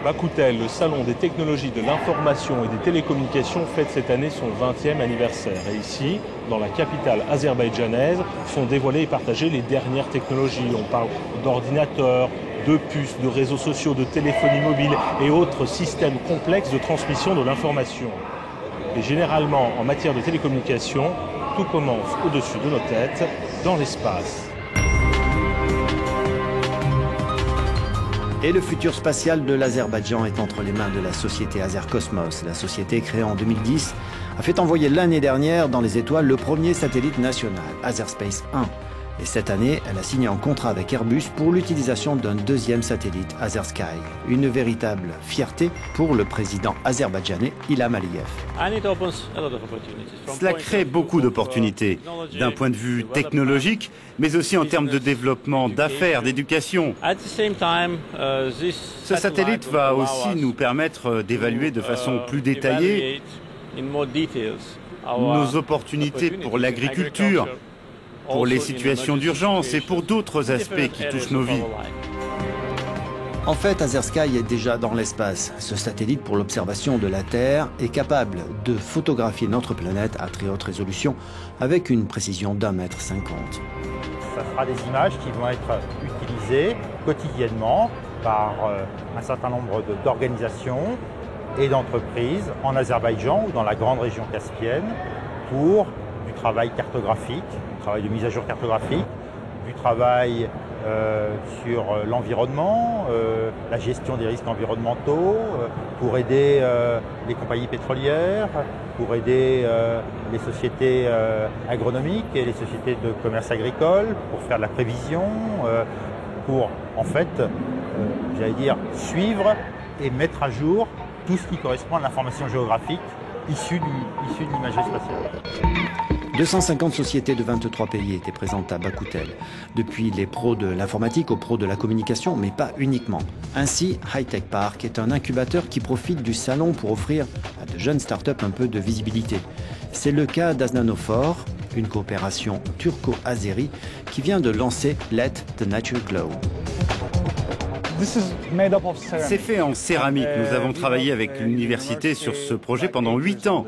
Bakutel, le salon des technologies de l'information et des télécommunications, fête cette année son 20e anniversaire. Et ici, dans la capitale azerbaïdjanaise, sont dévoilées et partagées les dernières technologies. On parle d'ordinateurs, de puces, de réseaux sociaux, de téléphonie mobile et autres systèmes complexes de transmission de l'information. Et généralement, en matière de télécommunications, tout commence au-dessus de nos têtes, dans l'espace. Et le futur spatial de l'Azerbaïdjan est entre les mains de la société Azercosmos. La société, créée en 2010, a fait envoyer l'année dernière dans les étoiles le premier satellite national, Azerspace 1. Et cette année, elle a signé un contrat avec Airbus pour l'utilisation d'un deuxième satellite, Azersky. Une véritable fierté pour le président azerbaïdjanais Ilham Aliyev. Cela crée beaucoup d'opportunités, d'un point de vue technologique, mais aussi en termes de développement, d'affaires, d'éducation. Ce satellite va aussi nous permettre d'évaluer de façon plus détaillée nos opportunités pour l'agriculture, pour les situations d'urgence et pour d'autres aspects qui touchent nos vies. En fait, Azersky est déjà dans l'espace. Ce satellite pour l'observation de la Terre est capable de photographier notre planète à très haute résolution avec une précision d'1,50 m. Ça sera des images qui vont être utilisées quotidiennement par un certain nombre d'organisations et d'entreprises en Azerbaïdjan ou dans la grande région caspienne pour du travail cartographique, du travail de mise à jour cartographique, du travail sur l'environnement, la gestion des risques environnementaux, pour aider les compagnies pétrolières, pour aider les sociétés agronomiques et les sociétés de commerce agricole, pour faire de la prévision, pour en fait, j'allais dire, suivre et mettre à jour tout ce qui correspond à l'information géographique issue de l'imagerie spatiale. 250 sociétés de 23 pays étaient présentes à Bakutel, depuis les pros de l'informatique aux pros de la communication, mais pas uniquement. Ainsi, High Tech Park est un incubateur qui profite du salon pour offrir à de jeunes startups un peu de visibilité. C'est le cas d'Aznanofor, une coopération turco-azérie qui vient de lancer Let the Nature Glow. C'est fait en céramique. Nous avons travaillé avec l'université sur ce projet pendant 8 ans.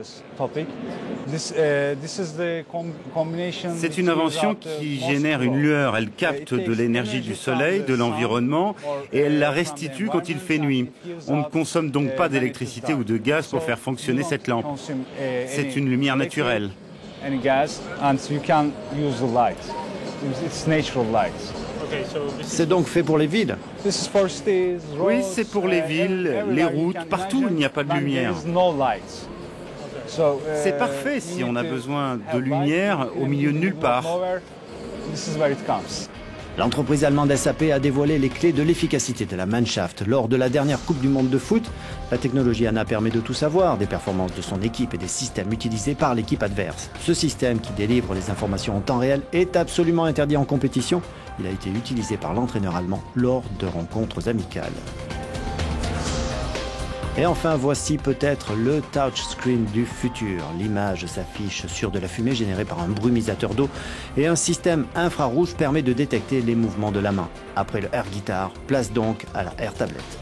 C'est une invention qui génère une lueur. Elle capte de l'énergie du soleil, de l'environnement, et elle la restitue quand il fait nuit. On ne consomme donc pas d'électricité ou de gaz pour faire fonctionner cette lampe. C'est une lumière naturelle. C'est donc fait pour les villes? Oui, c'est pour les villes, les routes, partout où il n'y a pas de lumière. C'est parfait si on a besoin de lumière au milieu de nulle part. L'entreprise allemande SAP a dévoilé les clés de l'efficacité de la Mannschaft. Lors de la dernière Coupe du Monde de foot, la technologie ANA permet de tout savoir, des performances de son équipe et des systèmes utilisés par l'équipe adverse. Ce système qui délivre les informations en temps réel est absolument interdit en compétition. Il a été utilisé par l'entraîneur allemand lors de rencontres amicales. Et enfin, voici peut-être le touchscreen du futur. L'image s'affiche sur de la fumée générée par un brumisateur d'eau et un système infrarouge permet de détecter les mouvements de la main. Après le Air Guitar, place donc à la Air Tablette.